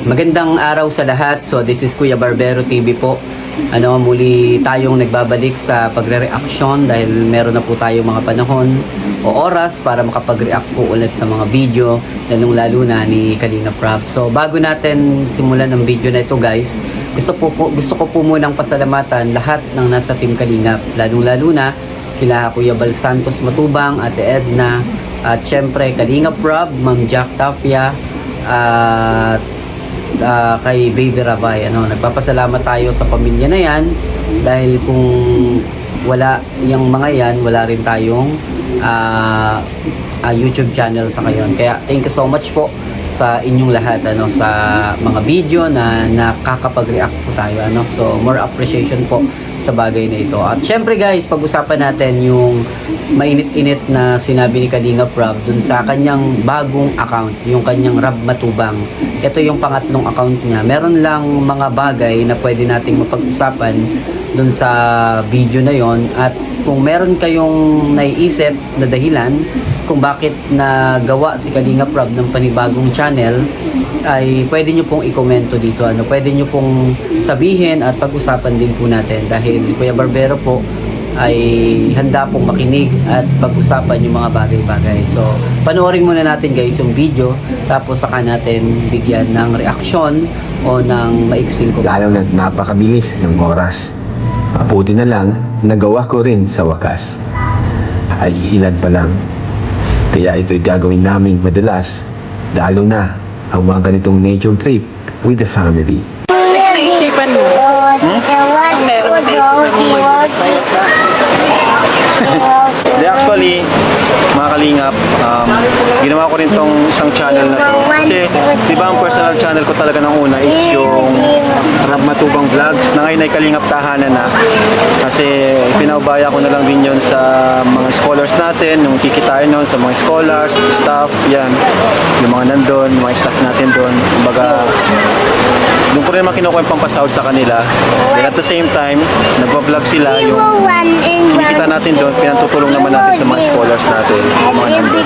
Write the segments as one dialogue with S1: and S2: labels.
S1: Magandang araw sa lahat. So this is Kuya Barbero TV po. Muli tayong nagbabalik sa pagre-reaction dahil meron na po tayong mga panahon o oras para makapag-react po ulit sa mga video, lalong-lalo na ni Kalinga Prab. So bago natin simulan ng video na ito, guys, gusto ko po munang pasalamatan lahat ng nasa Team Kalingap, lalong-lalo na kila Kuya Bal Santos Matubang, Ate Edna, at syempre Kalinga Prab, Ma'am Jack Tapia, at kay Baby Rabay. Nagpapasalamat tayo sa pamilya na yan dahil kung wala yung mga yan, wala rin tayong YouTube channel sa ngayon. Kaya thank you so much po sa inyong lahat sa mga video na nakakapag-react po tayo. So more appreciation po sa bagay na ito. At syempre guys, pag-usapan natin yung mainit-init na sinabi ni Kalinga Prab dun sa kanyang bagong account, yung kanyang Rab Matubang. Ito yung pangatlong account niya. Meron lang mga bagay na pwede nating mapag-usapan dun sa video na yon. At kung meron kayong naiisip na dahilan kung bakit nagawa si Kalinga Prab ng panibagong channel, ay pwede nyo pong i-komento dito. Pwede nyo pong sabihin at pag-usapan din po natin dahil Kuya Barbero po ay handa pong makinig at pag-usapan yung mga bagay-bagay. So, panoorin muna natin guys yung video, tapos saka natin bigyan ng reaksyon o ng maiksing ko.
S2: Lalo na napakabilis ng oras. Mabuti na lang, nagawa ko rin sa wakas. Ay ilan pa lang. Kaya ito'y gagawin namin madalas, lalo na ang mga ganitong nature trip with the family.
S3: Naisipan mo? Ang meron
S4: Hindi, actually, mga kalingap, ginawa ko rin tong isang channel na to. Kasi, di ba ang personal channel ko talaga ng una is yung Rab Matubang Vlogs, na ngayon ay Kalingap Tahanan na. Kasi, pinaubaya ko na lang din yun sa mga scholars natin, yung kikitain nun sa mga scholars, staff, yan. Yung mga nandun, yung mga staff natin doon. Kumbaga, doon ko rin naman kinukuha yung pampasahod sa kanila. And at the same time, nagpa-vlog sila, yung kinikita natin doon, pinantutulong naman natin sa mga scholars natin, yung mga nandun.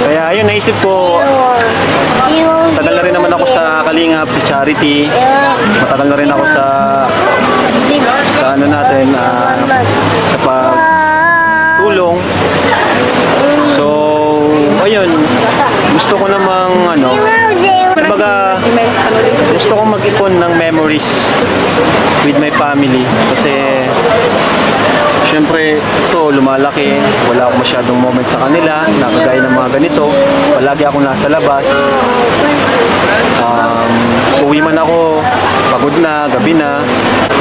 S4: Kaya ayun, naisip ko, tagal na rin naman ako sa Kalingap, sa charity, matagal na rin ako sa natin, sa pagtulong. So, ayun, gusto ko namang kumbaga, gusto kong mag-ipon ng memories with my family kasi syempre ito lumalaki, wala akong masyadong moment sa kanila na kagaya ng mga ganito, palagi akong nasa labas. Uwi man ako, pagod na, gabi na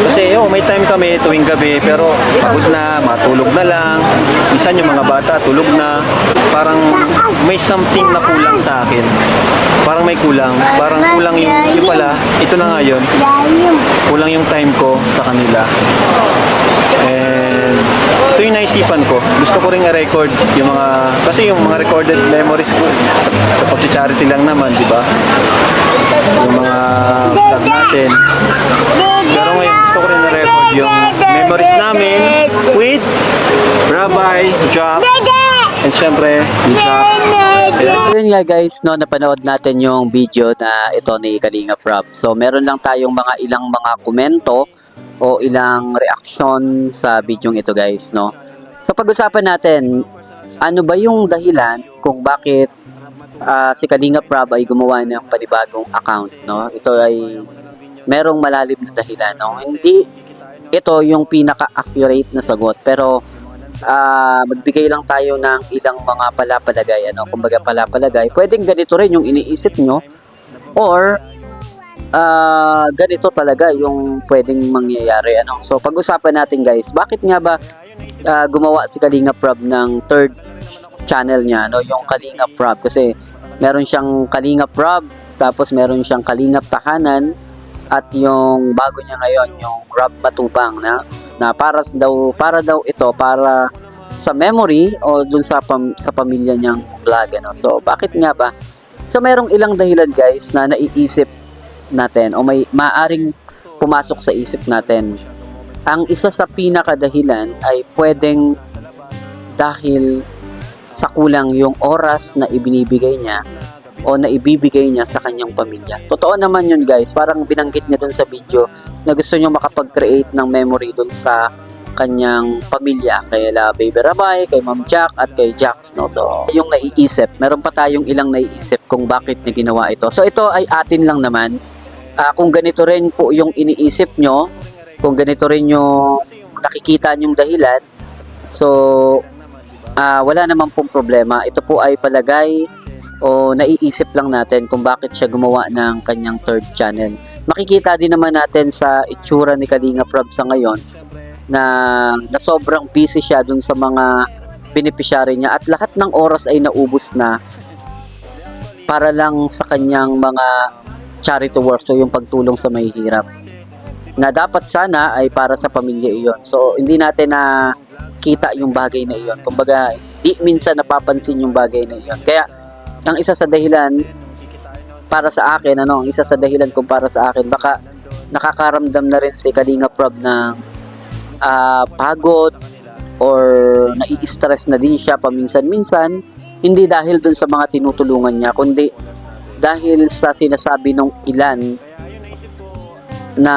S4: kasi may time kami tuwing gabi pero pagod na, matulog na lang, minsan yung mga bata tulog na, parang may something na kulang sa akin, parang may kulang, parang kulang yung pala, ito na nga yun, kulang yung time ko sa kanila. And ito yung naisipan ko, gusto ko rin i-record yung mga, kasi yung mga recorded memories ko sa pag-charity lang naman, di ba? Yung mga vlog natin, pero ngayon gusto ko rin i-record yung memories namin with Rabay, Jack, and syempre Jack.
S1: So yun nga guys, napanood natin yung video na ito ni Kalinga Prab. So meron lang tayong ilang mga komento o ilang reaction sa video ito guys, So pag-usapan natin, ano ba yung dahilan kung bakit si Kalinga Prab ay gumawa ng panibagong account, Ito ay merong malalim na dahilan, Hindi ito yung pinaka-accurate na sagot, pero magbigay lang tayo ng ilang mga palapalagay, kumbaga palapalagay. Pwedeng ganito rin yung iniisip nyo, or ganito talaga yung pwedeng mangyayari, So pag-usapan natin guys, bakit nga ba gumawa si Kalinga Prab ng third channel niya, yung Kalinga Prab, kasi meron siyang Kalinga Prab, tapos meron siyang Kalingap Tahanan, at yung bago niya ngayon yung Rab Matubang na para daw ito para sa memory o dun sa pamilya niyang vlog, So bakit nga ba? So merong ilang dahilan guys na naiisip natin o may maaring pumasok sa isip natin. Ang isa sa pinakadahilan ay pwedeng dahil sa kulang yung oras na ibinibigay niya o naibibigay niya sa kanyang pamilya. Totoo naman yun guys, parang binanggit niya dun sa video na gusto niya makapag-create ng memory dun sa kanyang pamilya, kay Baby Rabay, kay Ma'am Jack at kay Jax, no? So, yung naiisip, meron pa tayong ilang naiisip kung bakit niya ginawa ito. So, ito ay atin lang naman. Kung ganito rin po yung iniisip nyo, kung ganito rin yung nakikita nyong dahilan, so, wala naman pong problema. Ito po ay palagay o naiisip lang natin kung bakit siya gumawa ng kanyang third channel. Makikita din naman natin sa itsura ni Kalinga Prab sa ngayon na sobrang busy siya dun sa mga beneficiary niya at lahat ng oras ay naubos na para lang sa kanyang mga charity work, so yung pagtulong sa mahihirap na dapat sana ay para sa pamilya iyon. So hindi natin na kita yung bagay na iyon, kumbaga di minsan napapansin yung bagay na iyon. Kaya ang isa sa dahilan para sa akin, ang isa sa dahilan kung para sa akin, baka nakakaramdam na rin si Kalinga Prab ng pagod or nai-stress na din siya paminsan-minsan, hindi dahil dun sa mga tinutulungan niya, kundi dahil sa sinasabi ng ilan na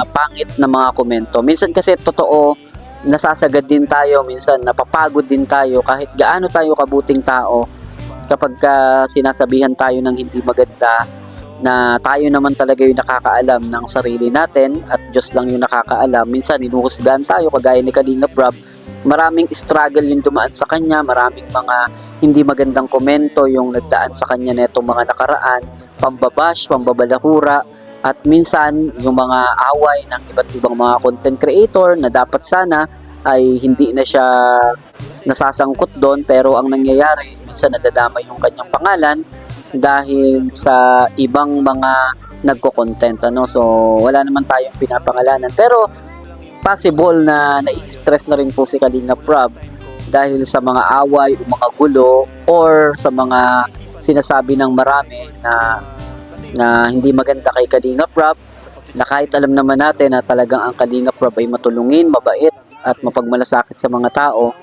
S1: pangit na mga komento. Minsan kasi totoo, nasasagad din tayo, minsan napapagod din tayo kahit gaano tayo kabuting tao kapag sinasabihan tayo ng hindi maganda, na tayo naman talaga yung nakakaalam ng sarili natin at Diyos lang yung nakakaalam. Minsan hinuhusgahan tayo kagaya ni Kalinga Prab. Maraming struggle yung dumaan sa kanya, maraming mga hindi magandang komento yung nagdaan sa kanya netong mga nakaraan, pambabash, pambabalahura, at minsan yung mga away ng iba't ibang mga content creator na dapat sana ay hindi na siya nasasangkot doon, pero ang nangyayari minsan nadadama yung kanyang pangalan dahil sa ibang mga nagko-content, ano. So wala naman tayong pinapangalanan, pero possible na nai-stress na rin po si Kalinga Prab dahil sa mga away o mga gulo or sa mga sinasabi ng marami na hindi maganda kay Kalinga Prab, na kahit alam naman natin na talagang ang Kalinga Prab ay matulungin, mabait at mapagmalasakit sa mga tao.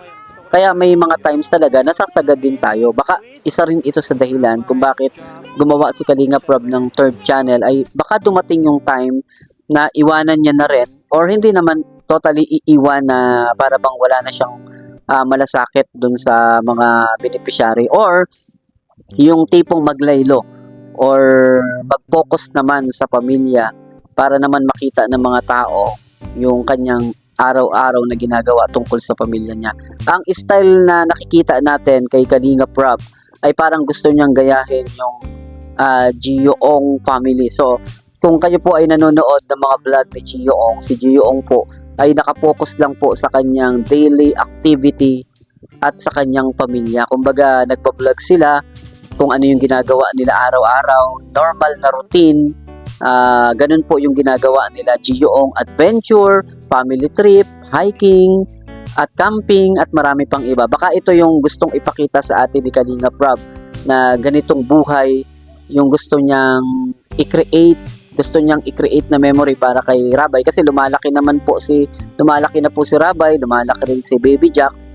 S1: Kaya may mga times talaga nasasagad din tayo. Baka isa rin ito sa dahilan kung bakit gumawa si Kalinga Prab ng third channel, ay baka dumating yung time na iwanan niya na rin, or hindi naman totally iiwan na para bang wala na siyang malasakit dun sa mga beneficiary, or yung tipong maglaylo or mag-focus naman sa pamilya para naman makita ng mga tao yung kanyang araw-araw na ginagawa tungkol sa pamilya niya. Ang style na nakikita natin kay Kalinga Prab ay parang gusto niyang gayahin yung Gio Ong family. So, kung kayo po ay nanonood ng mga vlog ni Gio Ong, si Gio Ong po ay nakapokus lang po sa kanyang daily activity at sa kanyang pamilya. Kumbaga, nagpa-vlog sila kung ano yung ginagawa nila araw-araw, normal na routine. Ganun po yung ginagawa nila. Gio Ong adventure, family trip, hiking, at camping, at marami pang iba. Baka ito yung gustong ipakita sa atin ni Kalinga Prab, na ganitong buhay yung gusto niyang i-create na memory para kay Rabay, kasi lumalaki na po si Rabay, lumalaki rin si Baby Jax,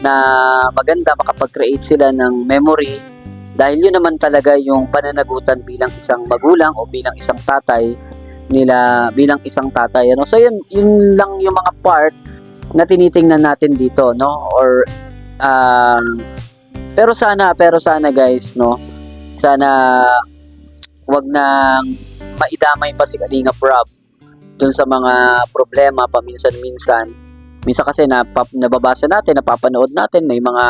S1: na maganda makapag-create sila ng memory, dahil yun naman talaga yung pananagutan bilang isang magulang o bilang isang tatay nila, bilang isang tatay, ano. So yun lang yung mga part na tinitingnan natin dito, no, or pero sana guys, no, sana wag nang maidamay pa si Kalinga Prab dun sa mga problema paminsan-minsan. Minsan kasi nababasa natin, napapanood natin, may mga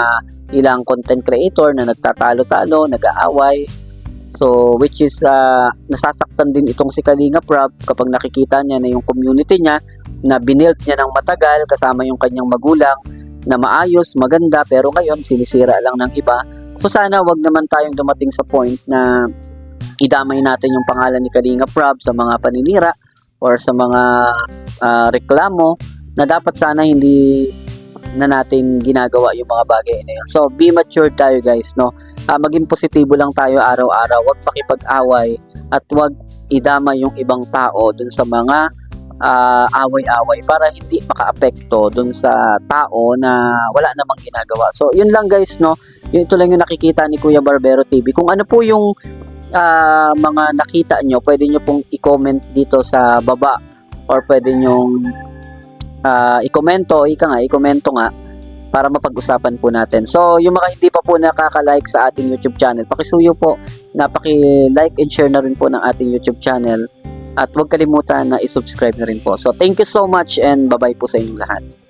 S1: ilang content creator na nagtatalo-talo, nag-aaway. So, which is nasasaktan din itong si Kalinga Prab kapag nakikita niya na yung community niya na binild niya ng matagal kasama yung kanyang magulang na maayos, maganda, pero ngayon sinisira lang ng iba. So, sana wag naman tayong dumating sa point na idamay natin yung pangalan ni Kalinga Prab sa mga paninira or sa mga reklamo na dapat sana hindi na natin ginagawa yung mga bagay na yun. So, be mature tayo guys, no? Maging positibo lang tayo araw-araw. Huwag pakipag-away at huwag idama yung ibang tao dun sa mga away-away para hindi maka-apekto dun sa tao na wala namang ginagawa. So, yun lang guys, no? Ito lang yung nakikita ni Kuya Barbero TV. Kung ano po yung mga nakita nyo, pwede nyo pong i-comment dito sa baba or pwede nyo i-komento nga para mapag-usapan po natin. So, yung mga hindi pa po nakaka-like sa ating YouTube channel, pakisuyo po na paki-like and share na rin po ng ating YouTube channel at huwag kalimutan na i-subscribe na rin po. So, thank you so much and bye-bye po sa inyong lahat.